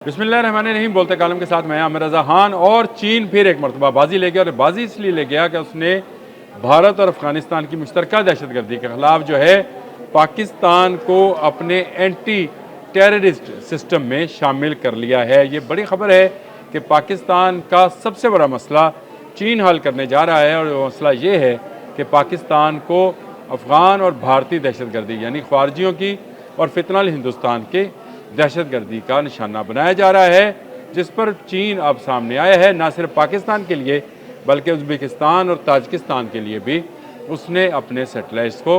बिस्मिल्लाहिर्रहमानिर्रहीम। बोलते कालम के साथ मैं आमिर रज़ा खान। और चीन फिर एक मरतबा बाजी ले गया, और बाजी इसलिए ले गया कि उसने भारत और अफ़गानिस्तान की मुश्तरका दहशतगर्दी के ख़िलाफ़ जो है पाकिस्तान को अपने एंटी टेररिस्ट सिस्टम में शामिल कर लिया है। ये बड़ी ख़बर है कि पाकिस्तान का सबसे बड़ा मसला चीन हल करने जा रहा है, और वो मसला ये है कि पाकिस्तान को अफ़गान और भारतीय दहशतगर्दी यानी ख़वारजियों की और फितनल हिंदुस्तान के दहशतगर्दी का निशाना बनाया जा रहा है, जिस पर चीन अब सामने आया है। न सिर्फ पाकिस्तान के लिए बल्कि उज़्बेकिस्तान और ताजिकिस्तान के लिए भी उसने अपने सेटेलाइट्स को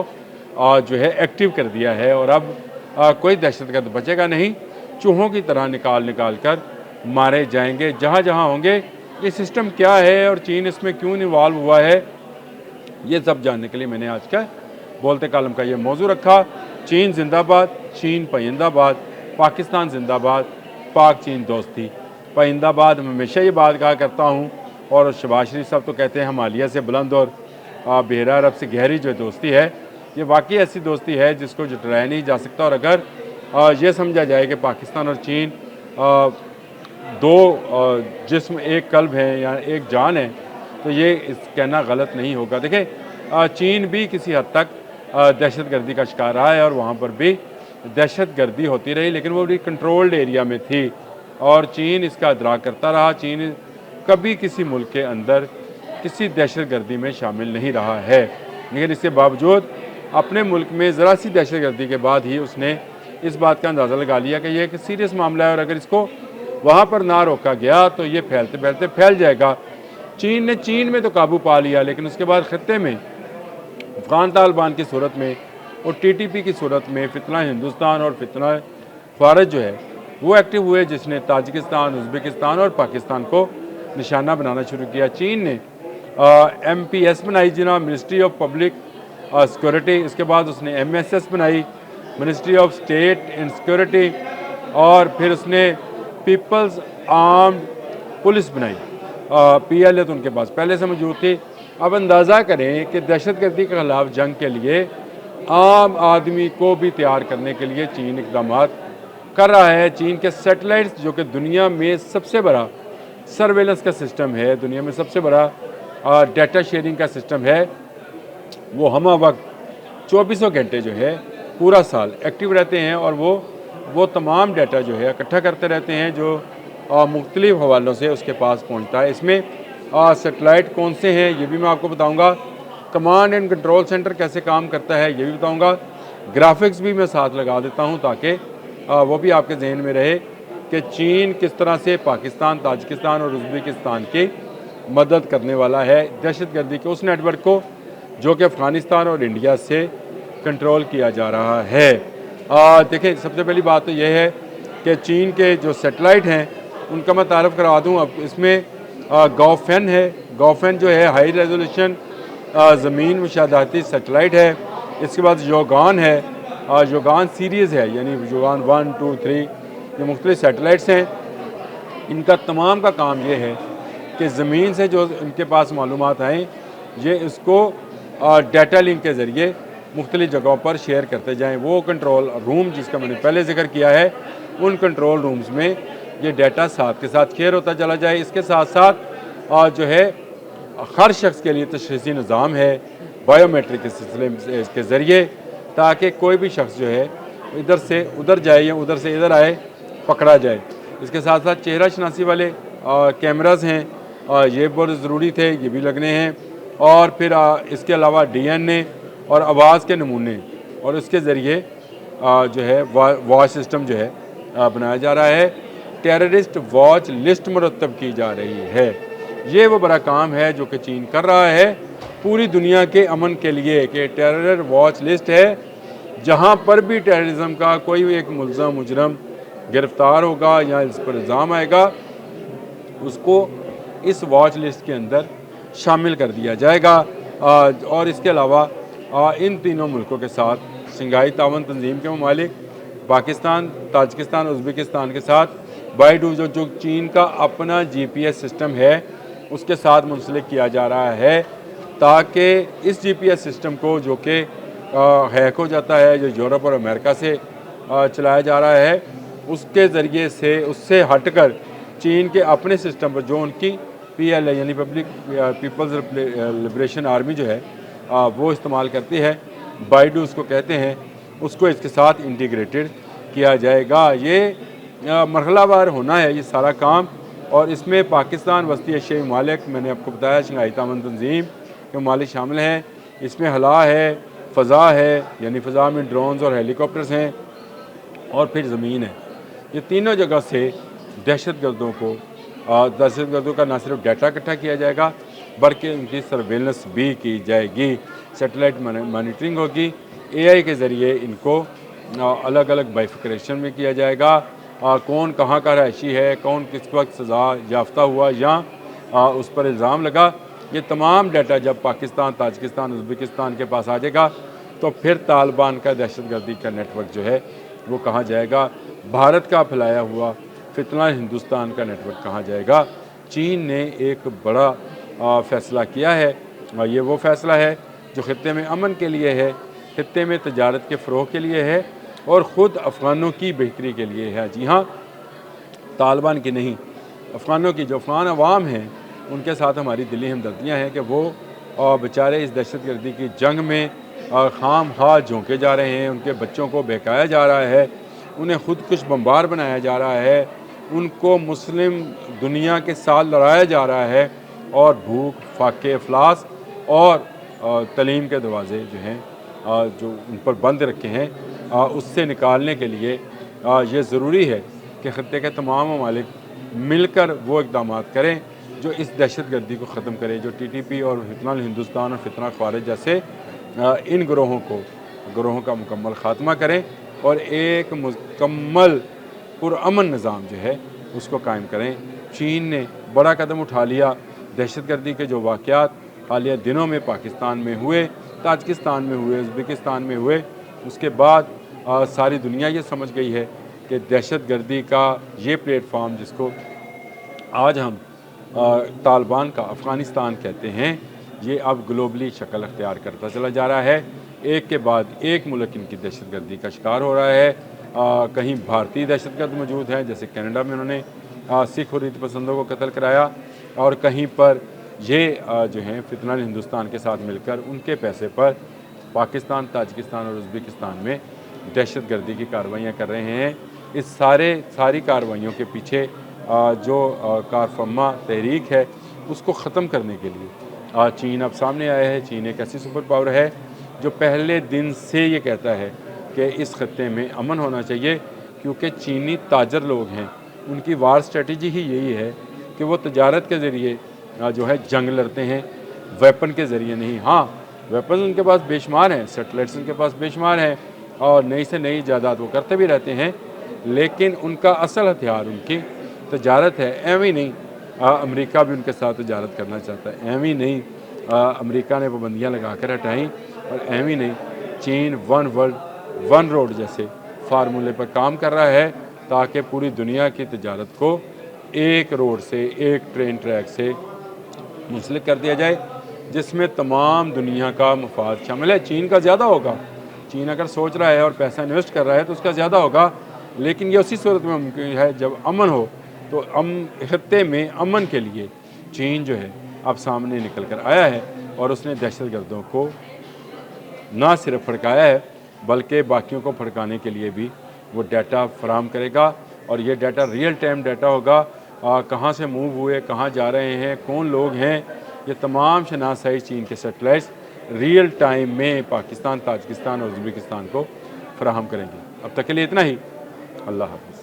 जो है एक्टिव कर दिया है, और अब कोई दहशतगर्द बचेगा नहीं। चूहों की तरह निकाल निकाल कर मारे जाएंगे जहाँ जहाँ होंगे। ये सिस्टम क्या है और चीन इसमें क्यों इन्वॉल्व हुआ है, ये सब जानने के लिए मैंने आज का बोलते कालम का ये मौजू रखा। चीन जिंदाबाद, चीन पाइंदाबाद, पाकिस्तान जिंदाबाद, पाक चीन दोस्ती पाइंदाबाद। मैं हमेशा ये बात कहा करता हूँ, और शहबाज शरीफ साहब तो कहते हैं हिमालय से बुलंद और बहरा अरब से गहरी जो दोस्ती है, ये वाकई ऐसी दोस्ती है जिसको जटलाया नहीं जा सकता। और अगर ये समझा जाए कि पाकिस्तान और चीन दो जिस्म एक कल्ब हैं या एक जान है, तो ये कहना गलत नहीं होगा। देखें, चीन भी किसी हद तक दहशतगर्दी का शिकार रहा है, और वहाँ पर भी दहशतगर्दी होती रही, लेकिन वो भी कंट्रोल्ड एरिया में थी, और चीन इसका इदराक करता रहा। चीन कभी किसी मुल्क के अंदर किसी दहशतगर्दी में शामिल नहीं रहा है, लेकिन इसके बावजूद अपने मुल्क में ज़रा सी दहशतगर्दी के बाद ही उसने इस बात का अंदाज़ा लगा लिया कि यह एक सीरियस मामला है, और अगर इसको वहाँ पर ना रोका गया तो ये फैलते फैलते फैल जाएगा। चीन ने चीन में तो काबू पा लिया, लेकिन उसके बाद ख़त्े में अफ़गान तालिबान की सूरत में और TTP की सूरत में फितना हिंदुस्तान और फितना ख़वारिज जो है वो एक्टिव हुए, जिसने ताजिकिस्तान, उज़्बेकिस्तान और पाकिस्तान को निशाना बनाना शुरू किया। चीन ने MPS बनाई, जिना मिनिस्ट्री ऑफ पब्लिक सिक्योरिटी। इसके बाद उसने MSS बनाई, ministry of state and security, और फिर उसने पीपल्स आर्म्ड पुलिस बनाई। PLA तो उनके पास पहले से मौजूद थी। अब अंदाज़ा करें कि दहशतगर्दी के ख़िलाफ़ जंग के लिए आम आदमी को भी तैयार करने के लिए चीन इक़दाम कर रहा है। चीन के सैटेलाइट्स, जो कि दुनिया में सबसे बड़ा सर्वेलेंस का सिस्टम है, दुनिया में सबसे बड़ा डाटा शेयरिंग का सिस्टम है, वो हमा वक्त 24 घंटे जो है पूरा साल एक्टिव रहते हैं, और वो तमाम डाटा जो है इकट्ठा करते रहते हैं जो मुख्तलिफ़ हवालों से उसके पास पहुँचता है। इसमें सेटेलाइट कौन से हैं ये भी मैं आपको बताऊँगा, कमांड एंड कंट्रोल सेंटर कैसे काम करता है ये भी बताऊँगा, ग्राफिक्स भी मैं साथ लगा देता हूँ ताकि वो भी आपके जहन में रहे कि चीन किस तरह से पाकिस्तान, ताजिकिस्तान और उज़्बेकिस्तान की मदद करने वाला है दहशतगर्दी के उस नेटवर्क को जो कि अफ़गानिस्तान और इंडिया से कंट्रोल किया जा रहा है। देखें, सबसे पहली बात तो यह है कि चीन के जो सेटेलाइट हैं उनका मैं तारफ़ करा दूँ। अब इसमें गौफेन है। गौफेन जो है हाई रेजोल्यूशन ज़मीन मुशाहदाती सेटेलाइट है। इसके बाद योगान है, योगान सीरीज़ है, यानी योगान 1, 2, 3, ये मुख्तलिफ सेटेलाइट्स हैं। इनका तमाम का काम ये है कि ज़मीन से जो इनके पास मालूमात आएँ, ये इसको डाटा लिंक के ज़रिए मुख्तलिफ जगहों पर शेयर करते जाएँ। वो कंट्रोल रूम जिसका मैंने पहले जिक्र किया है, उन कंट्रोल रूम्स में ये डाटा साथ के साथ शेयर होता चला जाए। इसके साथ साथ जो है हर शख्स के लिए तशख़ीसी निज़ाम है बायोमेट्रिक के सिलसिले के ज़रिए, ताकि कोई भी शख्स जो है इधर से उधर जाए या उधर से इधर आए पकड़ा जाए। इसके साथ साथ चेहरा शनासी वाले कैमराज़ हैं, ये बहुत ज़रूरी थे, ये भी लगने हैं। और फिर इसके अलावा DNA और आवाज़ के नमूने, और इसके ज़रिए जो है वॉच सिस्टम जो है बनाया जा रहा है। टेररिस्ट वॉच लिस्ट मुरतब की जा रही है। ये वो बड़ा काम है जो कि चीन कर रहा है पूरी दुनिया के अमन के लिए, कि टेरर वॉच लिस्ट है। जहाँ पर भी टेररिज्म का कोई भी एक मुल्ज़म मुजरम गिरफ़्तार होगा या इस पर इल्ज़ाम आएगा, उसको इस वॉच लिस्ट के अंदर शामिल कर दिया जाएगा। और इसके अलावा इन तीनों मुल्कों के साथ शंघाई तावन तंजीम के ममालिक पाकिस्तान, ताजिकिस्तान, उज़्बेकिस्तान के साथ बाइडू जो चीन का अपना GPS सिस्टम है उसके साथ मुंसलिक किया जा रहा है, ताकि इस GPS सिस्टम को जो कि हैक हो जाता है, जो यूरोप और अमेरिका से चलाया जा रहा है, उसके ज़रिए से उससे हटकर चीन के अपने सिस्टम पर जो उनकी PLA यानी पीपल्स लिबरेशन आर्मी जो है वो इस्तेमाल करती है, बाइडू उसको कहते हैं, उसको इसके साथ इंटीग्रेटेड किया जाएगा। ये मरहलावार होना है ये सारा काम, और इसमें पाकिस्तान, वस्ती एशियाई ममालिक, मैंने आपको बताया शंघाई तामन तंजीम के ममालिक शामिल हैं। इसमें हला है, फ़ज़ा है यानी फ़ज़ा में ड्रोन्स और हेलीकॉप्टर्स हैं, और फिर ज़मीन है। ये तीनों जगह से दहशतगर्दों का न सिर्फ डाटा इकट्ठा किया जाएगा बल्कि उनकी सर्वेलेंस भी की जाएगी, सैटेलाइट मॉनिटरिंग होगी, AI के ज़रिए इनको अलग अलग बाइफिक्रेशन में किया जाएगा, कौन कहाँ का रहायशी है, कौन किस वक्त सज़ा याफ्ता हुआ या उस पर इल्ज़ाम लगा। ये तमाम डाटा जब पाकिस्तान, ताजिकिस्तान, उज़्बेकिस्तान के पास आ जाएगा तो फिर तालिबान का दहशतगर्दी का नेटवर्क जो है वो कहाँ जाएगा, भारत का फैलाया हुआ फितना हिंदुस्तान का नेटवर्क कहाँ जाएगा। चीन ने एक बड़ा फ़ैसला किया है, और ये वो फ़ैसला है जो ख़ित्ते में अमन के लिए है, ख़ित्ते में तजारत के फ़रोग़ के लिए है, और ख़ुद अफ़गानों की बेहतरी के लिए है। जी हाँ, तालिबान की नहीं, अफ़गानों की, जो अफ़गान अवाम हैं उनके साथ हमारी दिली हमदर्दियाँ हैं कि वो बेचारे इस दहशतगर्दी की जंग में खाम खा झोंके जा रहे हैं, उनके बच्चों को बहकाया जा रहा है, उन्हें खुदकुश बम्बार बनाया जा रहा है, उनको मुस्लिम दुनिया के साथ लड़ाया जा रहा है, और भूख, फाके, अफलास और तलीम के दरवाज़े जो हैं जो उन पर बंद रखे हैं, उससे निकालने के लिए ये ज़रूरी है कि ख़ित्ते के तमाम ममालिक मिलकर वो इक़दाम करें जो इस दहशतगर्दी को ख़त्म करे, जो TTP और फितना हिंदुस्तान और फितना ख़वारिज जैसे इन ग्रोहों का मुकम्मल ख़ात्मा करें, और एक मुकम्मल पुरअमन निज़ाम जो है उसको कायम करें। चीन ने बड़ा कदम उठा लिया, दहशतगर्दी के जो वाक़यात हालिया दिनों में पाकिस्तान में हुए, ताजिकिस्तान में हुए, उज़्बेकिस्तान में हुए, उसके बाद सारी दुनिया ये समझ गई है कि दहशतगर्दी का ये प्लेटफॉर्म जिसको आज हम तालिबान का अफ़गानिस्तान कहते हैं, ये अब ग्लोबली शक्ल अख्तियार करता चला जा रहा है। एक के बाद एक मुल्क इनकी दहशतगर्दी का शिकार हो रहा है। कहीं भारतीय दहशतगर्द मौजूद हैं, जैसे कनाडा में उन्होंने सिख हुर्रियत पसंदों को कत्ल कराया, और कहीं पर ये जो हैं फितना हिंदुस्तान के साथ मिलकर उनके पैसे पर पाकिस्तान, ताजिकिस्तान और उज़्बेकिस्तान में दहशतगर्दी की कार्रवाइयाँ कर रहे हैं। इस सारी कार्रवाइयों के पीछे जो कारफरमा तहरीक है उसको ख़त्म करने के लिए चीन अब सामने आया है। चीन एक ऐसी सुपर पावर है जो पहले दिन से ये कहता है कि इस खत्ते में अमन होना चाहिए, क्योंकि चीनी ताजर लोग हैं, उनकी वार स्ट्रेटजी ही यही है कि वो तजारत के ज़रिए जो है जंग लड़ते हैं, वेपन के ज़रिए नहीं। हाँ, वेपन उनके पास बेशुमार हैं, सैटेलाइट्स उनके पास बेशुमार हैं, और नई से नई जायदाद वो करते भी रहते हैं, लेकिन उनका असल हथियार उनकी तजारत है। एवं ही नहीं, अमेरिका भी उनके साथ तजारत करना चाहता है। एवं ही नहीं, अमेरिका ने पाबंदियाँ लगा कर हटाई, और एवं ही नहीं, चीन वन वर्ल्ड वन रोड जैसे फार्मूले पर काम कर रहा है ताकि पूरी दुनिया की तजारत को एक रोड से, एक ट्रेन ट्रैक से मुंसलिक कर दिया जाए, जिसमें तमाम दुनिया का मफाद शामिल है। चीन का ज़्यादा होगा, चीन अगर सोच रहा है और पैसा इन्वेस्ट कर रहा है तो उसका ज़्यादा होगा, लेकिन ये उसी सूरत में मुमकिन है जब अमन हो। तो खत्ते में अमन के लिए चीन जो है अब सामने निकल कर आया है, और उसने दहशतगर्दों को ना सिर्फ फड़काया है बल्कि बाकियों को फड़काने के लिए भी वो डाटा फराम करेगा, और ये डाटा रियल टाइम डाटा होगा। कहाँ से मूव हुए, कहाँ जा रहे हैं, कौन लोग हैं, ये तमाम शनासाई चीन के सैटेलाइट्स रियल टाइम में पाकिस्तान, ताजिकिस्तान और उज़्बेकिस्तान को फराहम करेंगे। अब तक के लिए इतना ही। अल्लाह हाफ़िज़।